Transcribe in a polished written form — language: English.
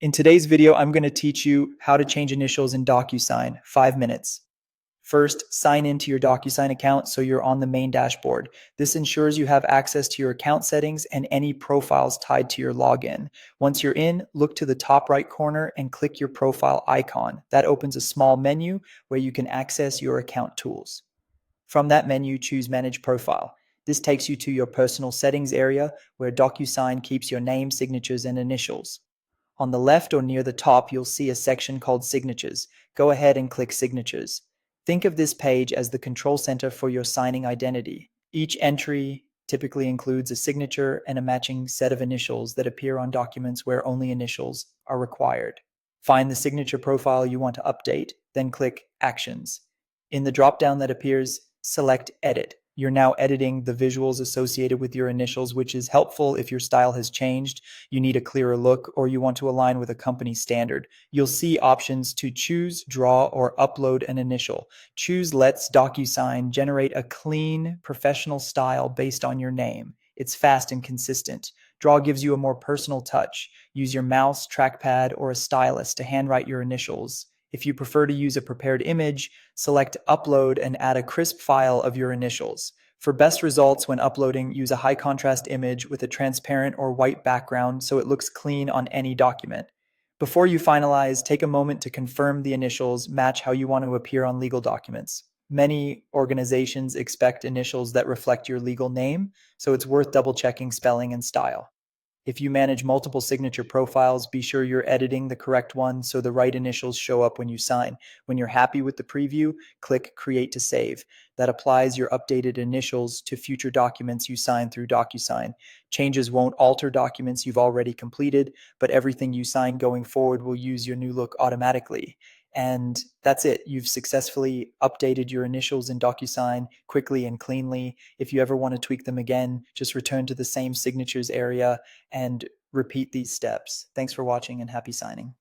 In today's video, I'm going to teach you how to change initials in Docusign, 5 minutes. First, sign into your Docusign account so you're on the main dashboard. This ensures you have access to your account settings and any profiles tied to your login. Once you're in, look to the top right corner and click your profile icon. That opens a small menu where you can access your account tools. From that menu, choose Manage Profile. This takes you to your personal settings area where Docusign keeps your name, signatures, and initials. On the left or near the top, you'll see a section called Signatures. Go ahead and click Signatures. Think of this page as the control center for your signing identity. Each entry typically includes a signature and a matching set of initials that appear on documents where only initials are required. Find the signature profile you want to update, then click Actions. In the drop-down that appears, select Edit. You're now editing the visuals associated with your initials, which is helpful if your style has changed, you need a clearer look, or you want to align with a company standard. You'll see options to choose, draw, or upload an initial. Choose Let's Docusign generate a clean, professional style based on your name. It's fast and consistent. Draw gives you a more personal touch. Use your mouse, trackpad, or a stylus to handwrite your initials. If you prefer to use a prepared image, select Upload and add a crisp file of your initials. For best results when uploading, use a high contrast image with a transparent or white background so it looks clean on any document. Before you finalize, take a moment to confirm the initials match how you want to appear on legal documents. Many organizations expect initials that reflect your legal name, so it's worth double checking spelling and style. If you manage multiple signature profiles, be sure you're editing the correct one so the right initials show up when you sign. When you're happy with the preview, click Create to Save. That applies your updated initials to future documents you sign through Docusign. Changes won't alter documents you've already completed, but everything you sign going forward will use your new look automatically. And that's it. You've successfully updated your initials in Docusign quickly and cleanly. If you ever want to tweak them again, just return to the same signatures area and repeat these steps. Thanks for watching and happy signing.